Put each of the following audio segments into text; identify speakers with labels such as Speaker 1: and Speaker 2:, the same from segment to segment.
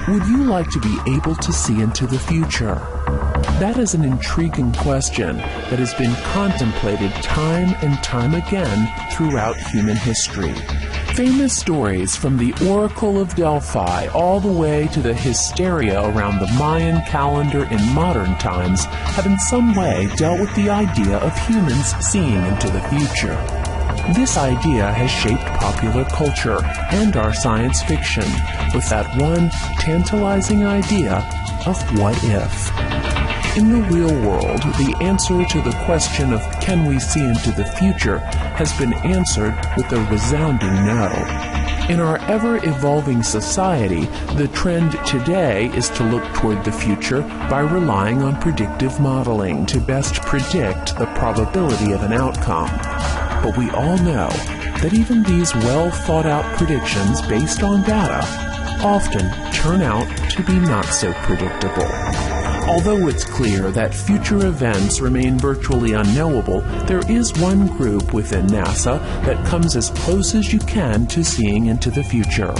Speaker 1: Would you like to be able to see into the future? That is an intriguing question that has been contemplated time and time again throughout human history. Famous stories from the Oracle of Delphi all the way to the hysteria around the Mayan calendar in modern times have in some way dealt with the idea of humans seeing into the future. This idea has shaped popular culture and our science fiction with that one tantalizing idea of what if. In the real world, the answer to the question of can we see into the future has been answered with a resounding no. In our ever-evolving society, the trend today is to look toward the future by relying on predictive modeling to best predict the probability of an outcome. But we all know that even these well-thought-out predictions based on data often turn out to be not so predictable. Although it's clear that future events remain virtually unknowable, there is one group within NASA that comes as close as you can to seeing into the future.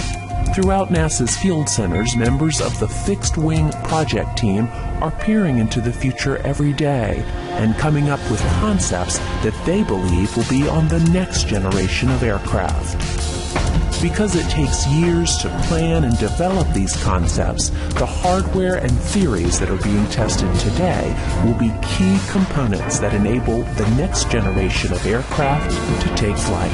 Speaker 1: Throughout NASA's field centers, members of the Fixed Wing Project team are peering into the future every day and coming up with concepts that they believe will be on the next generation of aircraft. Because it takes years to plan and develop these concepts, the hardware and theories that are being tested today will be key components that enable the next generation of aircraft to take flight.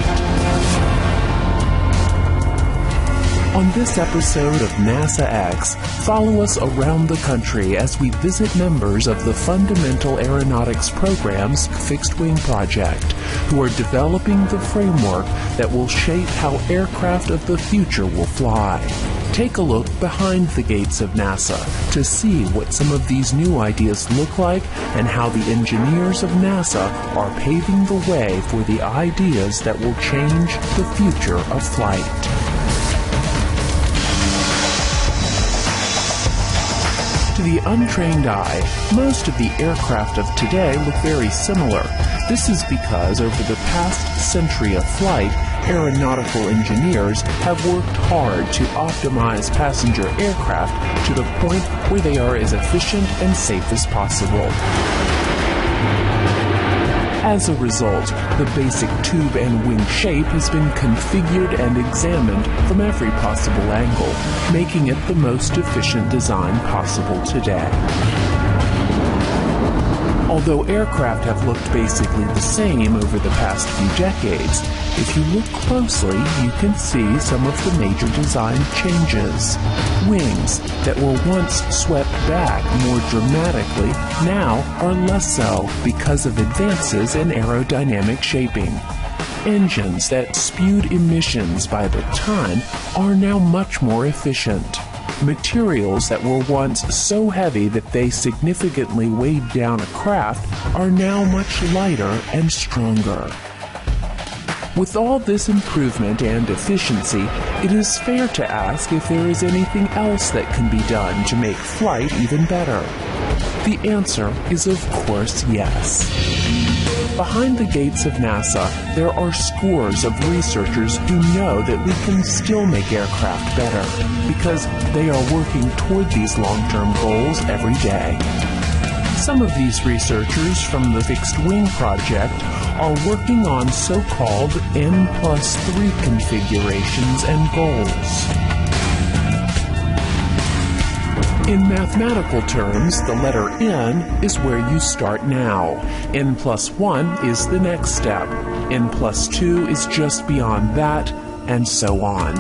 Speaker 1: On this episode of NASA X, follow us around the country as we visit members of the Fundamental Aeronautics Program's Fixed Wing Project, who are developing the framework that will shape how aircraft of the future will fly. Take a look behind the gates of NASA to see what some of these new ideas look like and how the engineers of NASA are paving the way for the ideas that will change the future of flight. To the untrained eye, most of the aircraft of today look very similar. This is because over the past century of flight, aeronautical engineers have worked hard to optimize passenger aircraft to the point where they are as efficient and safe as possible. As a result, the basic tube and wing shape has been configured and examined from every possible angle, making it the most efficient design possible today. Although aircraft have looked basically the same over the past few decades, if you look closely, you can see some of the major design changes. Wings that were once swept back more dramatically now are less so because of advances in aerodynamic shaping. Engines that spewed emissions by the ton are now much more efficient. Materials that were once so heavy that they significantly weighed down a craft are now much lighter and stronger. With all this improvement and efficiency, it is fair to ask if there is anything else that can be done to make flight even better. The answer is, of course, yes. Behind the gates of NASA, there are scores of researchers who know that we can still make aircraft better because they are working toward these long-term goals every day. Some of these researchers from the Fixed Wing Project are working on so-called N+3 configurations and goals. In mathematical terms, the letter N is where you start now. N+1 is the next step. N+2 is just beyond that, and so on.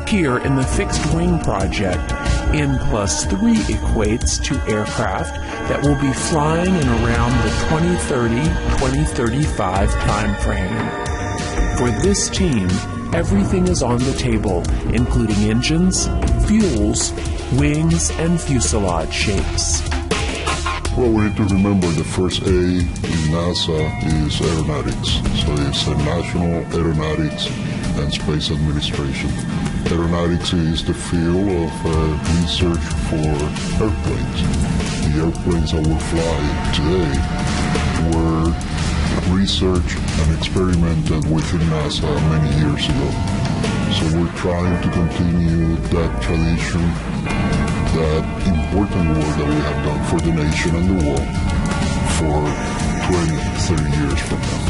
Speaker 1: Here in the Fixed Wing Project, N+3 equates to aircraft that will be flying in around the 2030-2035 timeframe. For this team, everything is on the table, including engines, fuels, wings, and fuselage shapes.
Speaker 2: Well, we need to remember the first A in NASA is aeronautics. So it's the National Aeronautics and Space Administration. Aeronautics is the field of research for airplanes. The airplanes that we're flying today were researched and experimented within NASA many years ago. So we're trying to continue that tradition that important work that we have done for the nation and the world for 20, 30 years from now.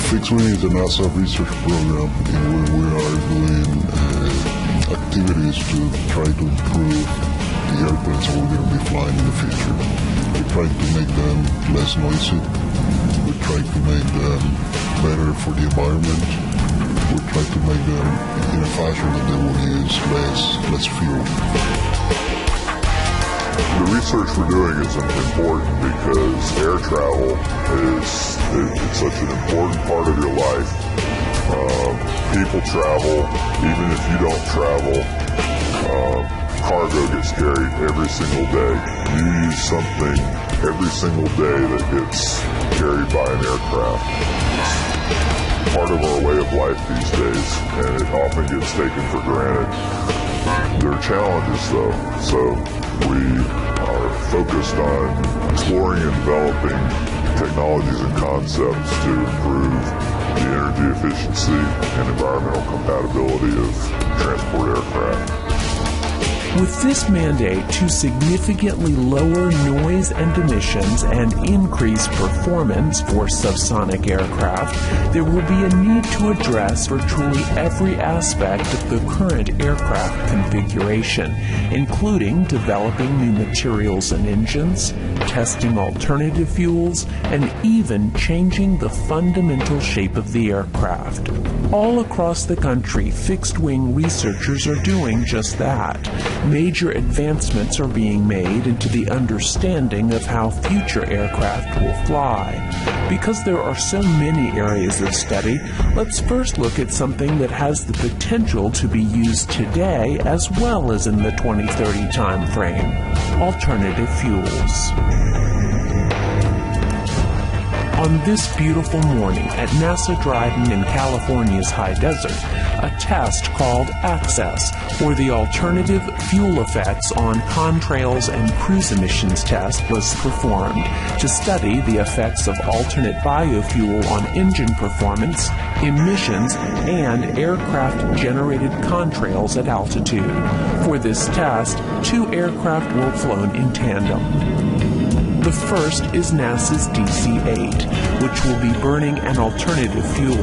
Speaker 2: Fixed Wing is a NASA research program in where we are doing activities to try to improve the airplanes that we're going to be flying in the future. We're trying to make them less noisy. We're trying to make them better for the environment. We're trying to make them in a fashion that they will use less fuel.
Speaker 3: The research we're doing is important because air travel is it's such an important part of your life. People travel, even if you don't travel. Cargo gets carried every single day. You use something every single day that gets carried by an aircraft. It's part of our way of life these days, and it often gets taken for granted. There are challenges, though, so we are focused on exploring and developing technologies and concepts to improve the energy efficiency and environmental compatibility of transport aircraft.
Speaker 1: With this mandate to significantly lower noise and emissions and increase performance for subsonic aircraft, there will be a need to address virtually every aspect of the current aircraft configuration, including developing new materials and engines, testing alternative fuels, and even changing the fundamental shape of the aircraft. All across the country, fixed-wing researchers are doing just that. Major advancements are being made into the understanding of how future aircraft will fly. Because there are so many areas of study, let's first look at something that has the potential to be used today as well as in the 2030 time frame: alternative fuels. On this beautiful morning at NASA Dryden in California's high desert, a test called ACCESS, or the Alternative Fuel Effects on Contrails and Cruise Emissions Test, was performed to study the effects of alternate biofuel on engine performance, emissions, and aircraft-generated contrails at altitude. For this test, 2 aircraft were flown in tandem. The first is NASA's DC-8, which will be burning an alternative fuel.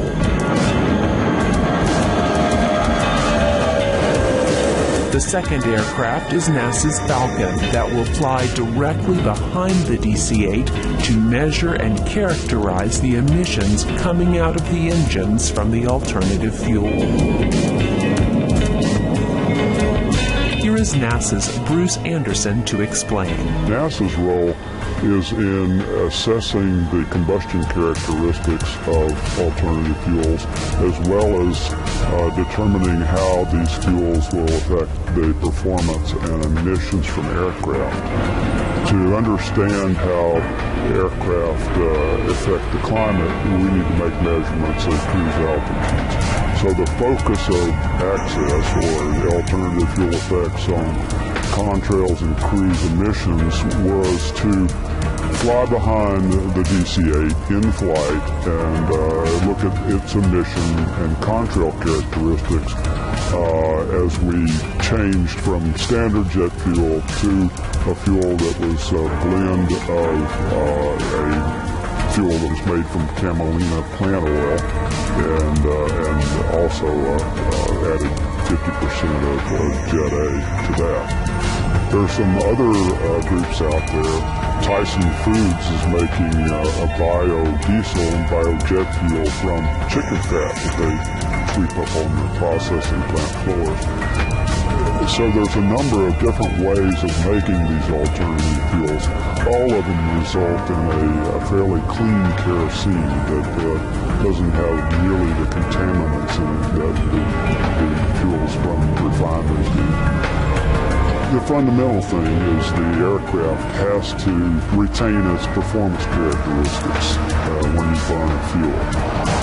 Speaker 1: The second aircraft is NASA's Falcon that will fly directly behind the DC-8 to measure and characterize the emissions coming out of the engines from the alternative fuel. Here is NASA's Bruce Anderson to explain.
Speaker 3: NASA's role is in assessing the combustion characteristics of alternative fuels, as well as determining how these fuels will affect the performance and emissions from aircraft. To understand how aircraft affect the climate, we need to make measurements of cruise altitudes. So the focus of ACCESS, or the alternative fuel effects on contrails and cruise emissions, was to fly behind the DC-8 in flight and look at its emission and contrail characteristics as we changed from standard jet fuel to a fuel that was a blend of a fuel that was made from camelina plant oil and also added 50% of Jet A to that. There's some other groups out there. Tyson Foods is making a biodiesel and biojet fuel from chicken fat that they sweep up on the processing plant floors. So there's a number of different ways of making these alternative fuels. All of them result in a fairly clean kerosene that doesn't have nearly the contaminants in it that the fuels from refineries do. The fundamental thing is the aircraft has to retain its performance characteristics when you burn fuel.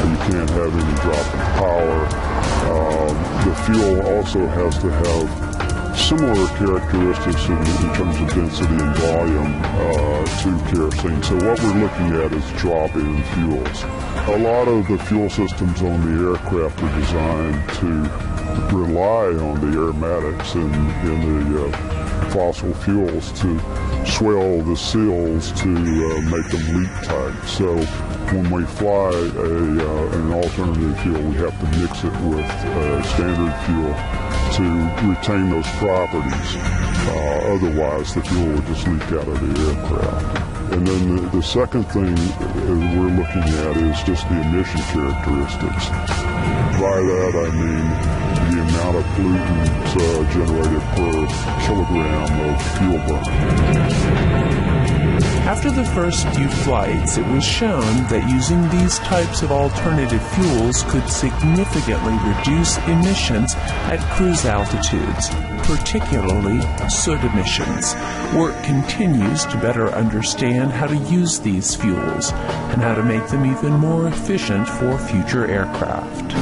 Speaker 3: You can't have any drop in power. The fuel also has to have similar characteristics in terms of density and volume to kerosene. So what we're looking at is drop-in fuels. A lot of the fuel systems on the aircraft are designed to rely on the aromatics in the fossil fuels to swell the seals to make them leak tight. So when we fly an alternative fuel, we have to mix it with standard fuel to retain those properties. Otherwise, the fuel would just leak out of the aircraft. And then the second thing we're looking at is just the emission characteristics. By that I mean the amount of pollutants generated per kilogram of fuel burn.
Speaker 1: After the first few flights, it was shown that using these types of alternative fuels could significantly reduce emissions at cruise altitudes, particularly soot emissions. Work continues to better understand how to use these fuels and how to make them even more efficient for future aircraft.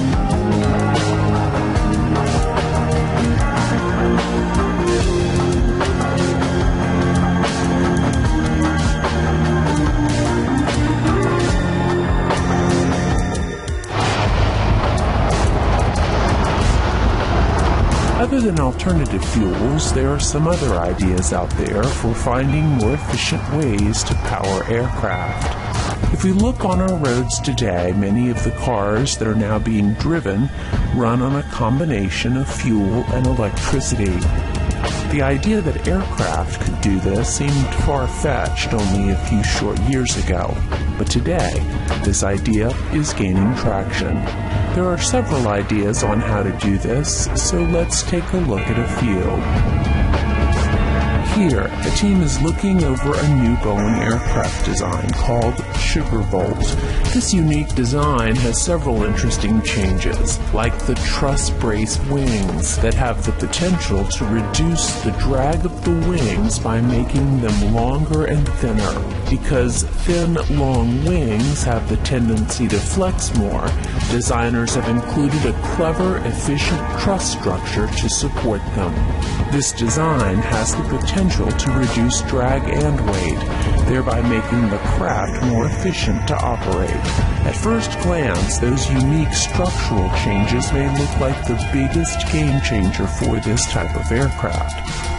Speaker 1: Other than alternative fuels, there are some other ideas out there for finding more efficient ways to power aircraft. If we look on our roads today, many of the cars that are now being driven run on a combination of fuel and electricity. The idea that aircraft could do this seemed far-fetched only a few short years ago, but today, this idea is gaining traction. There are several ideas on how to do this, so let's take a look at a few. Here, the team is looking over a new Boeing aircraft design called Sugar Bolt. This unique design has several interesting changes, like the truss brace wings that have the potential to reduce the drag of the wings by making them longer and thinner. Because thin, long wings have the tendency to flex more, designers have included a clever, efficient truss structure to support them. This design has the potential to reduce drag and weight, thereby making the craft more efficient to operate. At first glance, those unique structural changes may look like the biggest game changer for this type of aircraft.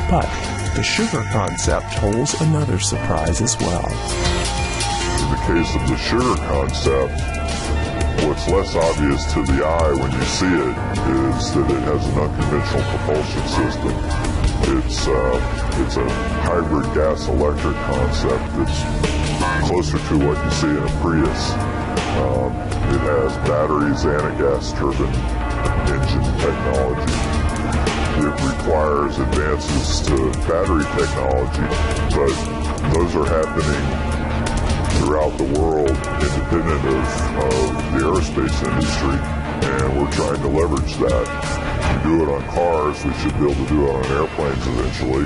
Speaker 1: But the Sugar concept holds another surprise as well.
Speaker 3: In the case of the Sugar concept, what's less obvious to the eye when you see it is that it has an unconventional propulsion system. It's a hybrid gas-electric concept that's closer to what you see in a Prius. It has batteries and a gas turbine engine technology. It requires advances to battery technology, but those are happening throughout the world independent of the aerospace industry, and we're trying to leverage that. We do it on cars, we should be able to do it on airplanes eventually.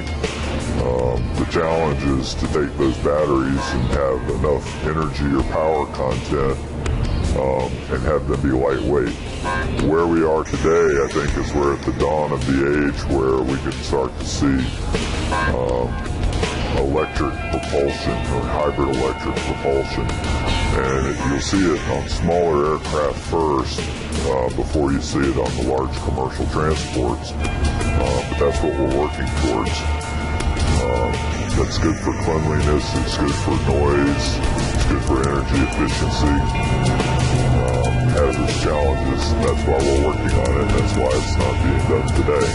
Speaker 3: The challenge is to take those batteries and have enough energy or power content and have them be lightweight. Where we are today, I think, is we're at the dawn of the age where we can start to see electric propulsion or hybrid electric propulsion. And you'll see it on smaller aircraft first before you see it on the large commercial transports. But that's what we're working towards. That's good for cleanliness, it's good for noise, it's good for energy efficiency. Has its challenges, and that's why we're working on it, that's why it's not being done today.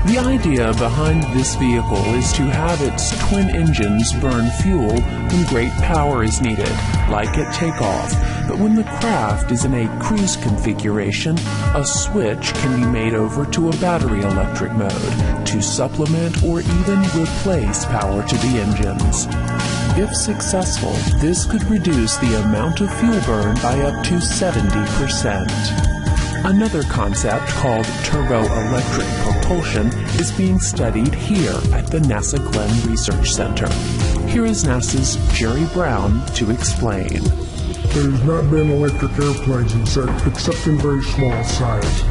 Speaker 1: The idea behind this vehicle is to have its twin engines burn fuel when great power is needed, like at takeoff. But when the craft is in a cruise configuration, a switch can be made over to a battery electric mode to supplement or even replace power to the engines. If successful, this could reduce the amount of fuel burn by up to 70%. Another concept called turbo-electric propulsion is being studied here at the NASA Glenn Research Center. Here is NASA's Jerry Brown to explain.
Speaker 4: There's not been electric airplanes except in very small size.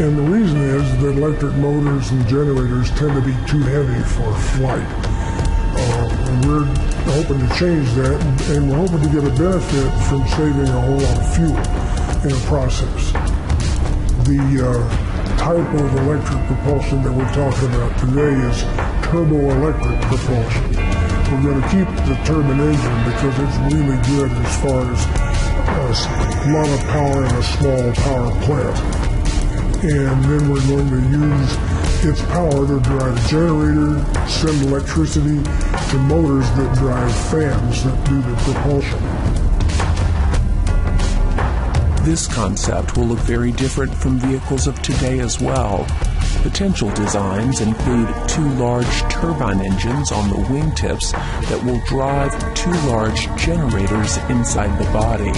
Speaker 4: And the reason is that electric motors and generators tend to be too heavy for flight. And we're hoping to change that, and we're hoping to get a benefit from saving a whole lot of fuel. in a process. The type of electric propulsion that we're talking about today is turboelectric propulsion. We're going to keep the turbine engine because it's really good as far as a lot of power in a small power plant. And then we're going to use its power to drive a generator, send electricity to motors that drive fans that do the propulsion.
Speaker 1: This concept will look very different from vehicles of today as well. Potential designs include two large turbine engines on the wingtips that will drive two large generators inside the body.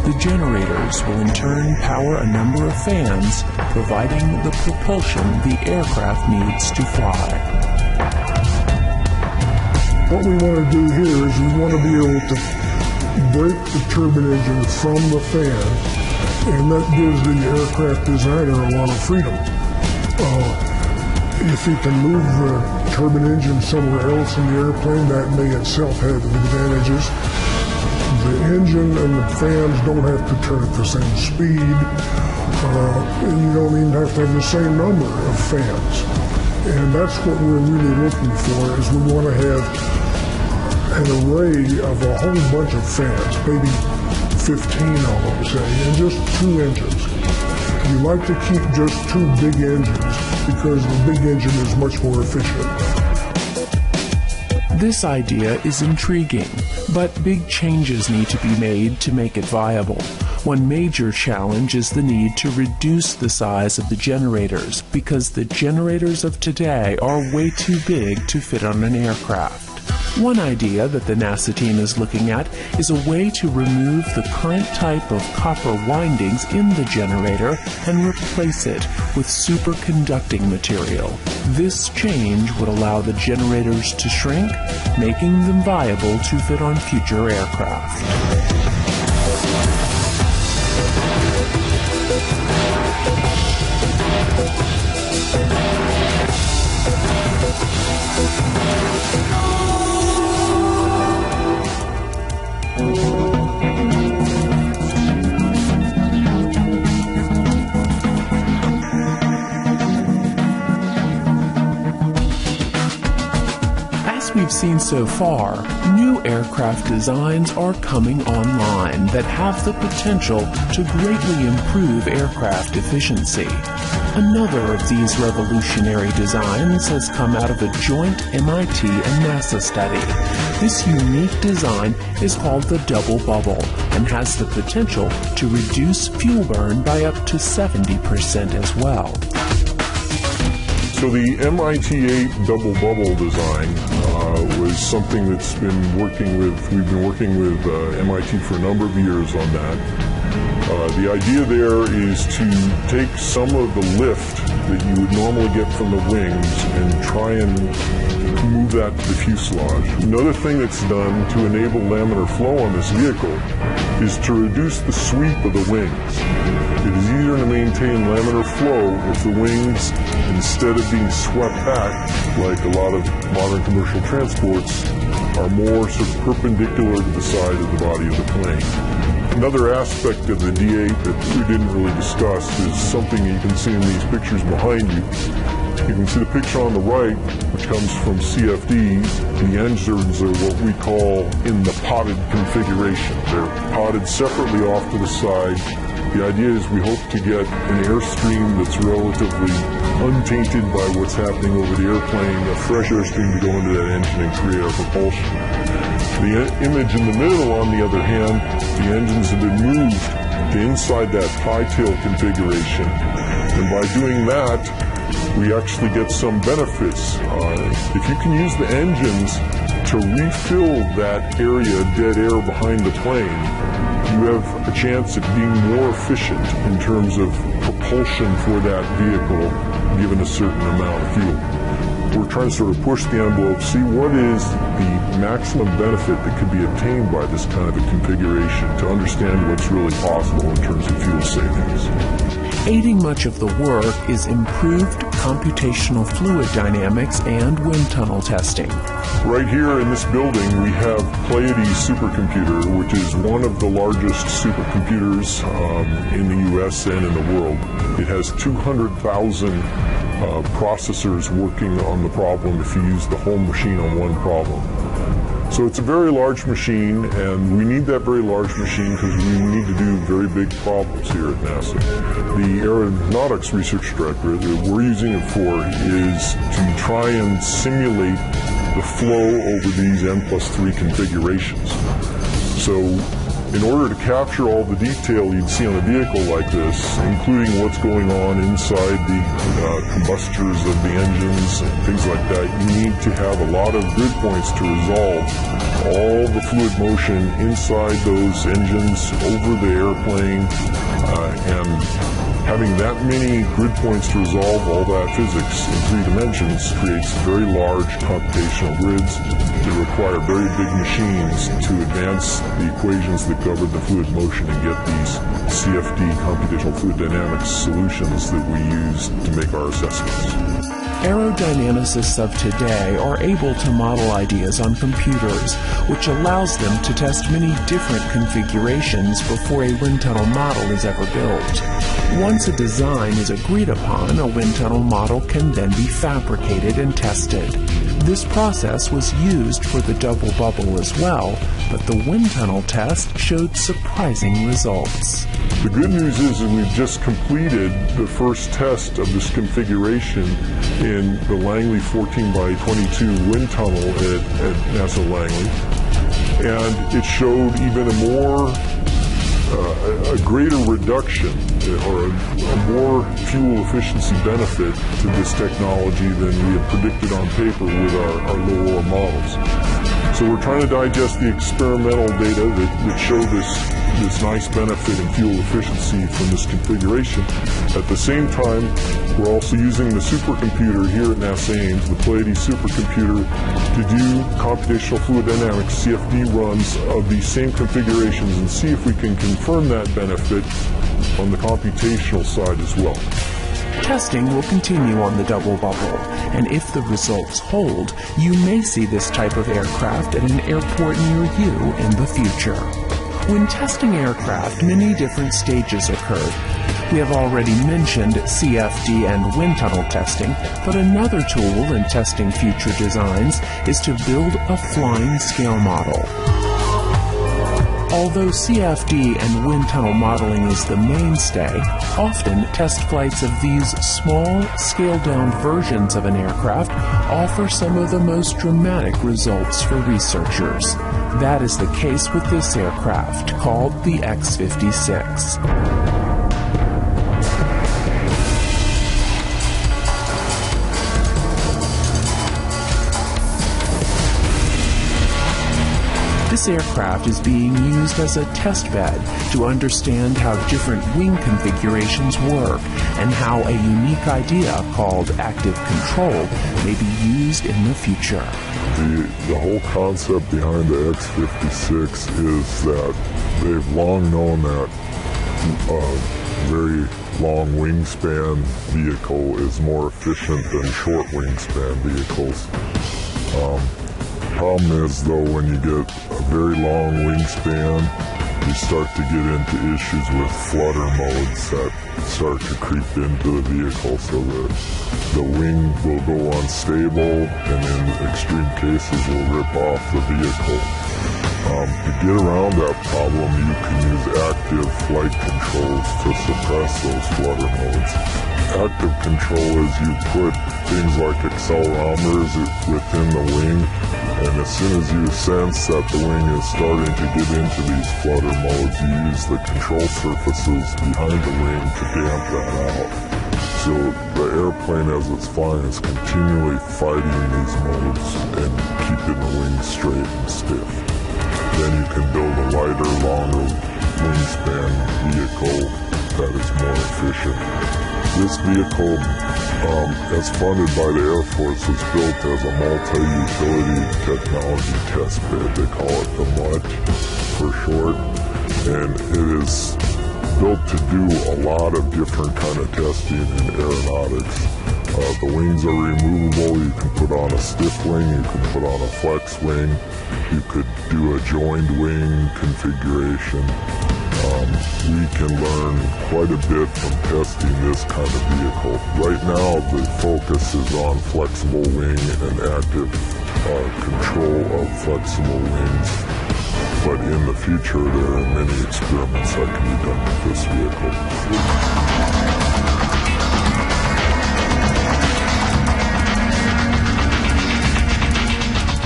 Speaker 1: The generators will in turn power a number of fans, providing the propulsion the aircraft needs to fly.
Speaker 4: What we want to do here is we want to be able to break the turbine engine from the fan, and that gives the aircraft designer a lot of freedom. If he can move the turbine engine somewhere else in the airplane, that may itself have advantages. The engine and the fans don't have to turn at the same speed, and you don't even have to have the same number of fans. And that's what we're really looking for, is we want to have an array of a whole bunch of fans, maybe 15 of them, say, and just two engines. You like to keep just two big engines because the big engine is much more efficient.
Speaker 1: This idea is intriguing, but big changes need to be made to make it viable. One major challenge is the need to reduce the size of the generators, because the generators of today are way too big to fit on an aircraft. One idea that the NASA team is looking at is a way to remove the current type of copper windings in the generator and replace it with superconducting material. This change would allow the generators to shrink, making them viable to fit on future aircraft. We've seen so far, new aircraft designs are coming online that have the potential to greatly improve aircraft efficiency. Another of these revolutionary designs has come out of a joint MIT and NASA study. This unique design is called the double bubble and has the potential to reduce fuel burn by up to 70% as well.
Speaker 3: So the MIT-8 double bubble design was something that's we've been working with MIT for a number of years on that. The idea there is to take some of the lift that you would normally get from the wings and try and move that to the fuselage. Another thing that's done to enable laminar flow on this vehicle is to reduce the sweep of the wings. It is easier to maintain laminar flow if the wings, instead of being swept back like a lot of modern commercial transports, are more sort of perpendicular to the side of the body of the plane. Another aspect of the D8 that we didn't really discuss is something you can see in these pictures behind you. You can see the picture on the right, which comes from CFD. The engines are what we call in the potted configuration. They're potted separately off to the side. The idea is we hope to get an airstream that's relatively untainted by what's happening over the airplane, a fresh airstream to go into that engine and create our propulsion. The image in the middle, on the other hand, the engines have been moved to inside that high tail configuration. And by doing that, we actually get some benefits. If you can use the engines to refill that area, dead air behind the plane, you have a chance at being more efficient in terms of propulsion for that vehicle, given a certain amount of fuel. We're trying to sort of push the envelope, see what is the maximum benefit that could be obtained by this kind of a configuration to understand what's really possible in terms of fuel savings.
Speaker 1: Aiding much of the work is improved computational fluid dynamics and wind tunnel testing.
Speaker 3: Right here in this building, we have Pleiades supercomputer, which is one of the largest supercomputers in the U.S. and in the world. It has 200,000 processors working on the problem if you use the whole machine on one problem. So it's a very large machine, and we need that very large machine because we need to do very big problems here at NASA. The Aeronautics Research Directorate that we're using it for is to try and simulate the flow over these N+3 configurations. So in order to capture all the detail you'd see on a vehicle like this, including what's going on inside the combustors of the engines and things like that, you need to have a lot of grid points to resolve all the fluid motion inside those engines, over the airplane, and having that many grid points to resolve all that physics in 3 dimensions creates very large computational grids that require very big machines to advance the equations that govern the fluid motion and get these CFD, computational fluid dynamics solutions that we use to make our assessments.
Speaker 1: Aerodynamicists of today are able to model ideas on computers, which allows them to test many different configurations before a wind tunnel model is ever built. Once a design is agreed upon, a wind tunnel model can then be fabricated and tested. This process was used for the double bubble as well, but the wind tunnel test showed surprising results.
Speaker 3: The good news is that we've just completed the first test of this configuration in the Langley 14x22 wind tunnel at NASA Langley, and it showed even a greater reduction or a more fuel efficiency benefit to this technology than we had predicted on paper with our lower models. So we're trying to digest the experimental data that show this nice benefit in fuel efficiency from this configuration. At the same time, we're also using the supercomputer here at NASA Ames, the Pleiades supercomputer, to do computational fluid dynamics, CFD runs of these same configurations and see if we can confirm that benefit on the computational side as well.
Speaker 1: Testing will continue on the double bubble, and if the results hold, you may see this type of aircraft at an airport near you in the future. When testing aircraft, many different stages occur. We have already mentioned CFD and wind tunnel testing, but another tool in testing future designs is to build a flying scale model. Although CFD and wind tunnel modeling is the mainstay, often test flights of these small, scaled-down versions of an aircraft offer some of the most dramatic results for researchers. That is the case with this aircraft, called the X-56. This aircraft is being used as a test bed to understand how different wing configurations work and how a unique idea called active control may be used in the future.
Speaker 3: The whole concept behind the X-56 is that they've long known that a very long wingspan vehicle is more efficient than short wingspan vehicles. Problem is, though, when you get a very long wingspan, you start to get into issues with flutter modes that start to creep into the vehicle, so that the wing will go unstable and in extreme cases will rip off the vehicle. To get around that problem, you can use active flight controls to suppress those flutter modes. Active control is you put things like accelerometers within the wing, and as soon as you sense that the wing is starting to get into these flutter modes, you use the control surfaces behind the wing to damp that out. So the airplane, as it's flying, is continually fighting these modes and keeping the wing straight and stiff. Then you can build a lighter, longer wingspan vehicle that is more efficient. This vehicle, as funded by the Air Force, was built as a multi-utility technology test bed. They call it the MUT for short, and it is built to do a lot of different kind of testing in aeronautics. The wings are removable. You can put on a stiff wing, you can put on a flex wing, you could do a joined wing configuration. We can learn quite a bit from testing this kind of vehicle. Right now the focus is on flexible wing and active control of flexible wings. But in the future there are many experiments that can be done with this vehicle.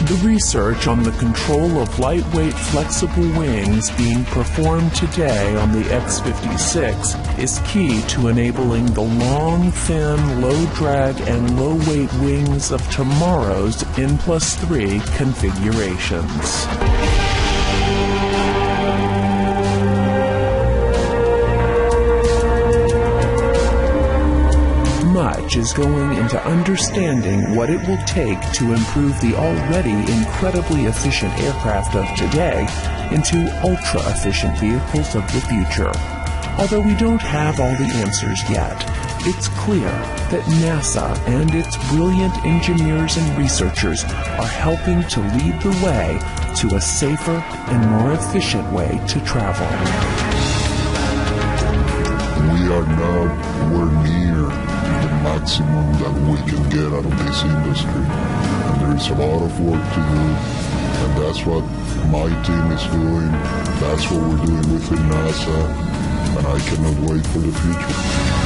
Speaker 1: The research on the control of lightweight flexible wings being performed today on the X-56 is key to enabling the long, thin, low-drag, and low-weight wings of tomorrow's N+3 configurations. Much is going into understanding what it will take to improve the already incredibly efficient aircraft of today into ultra-efficient vehicles of the future. Although we don't have all the answers yet, it's clear that NASA and its brilliant engineers and researchers are helping to lead the way to a safer and more efficient way to travel.
Speaker 2: We are nowhere near the maximum that we can get out of this industry. And there is a lot of work to do, and that's what my team is doing. That's what we're doing within NASA, and I cannot wait for the future.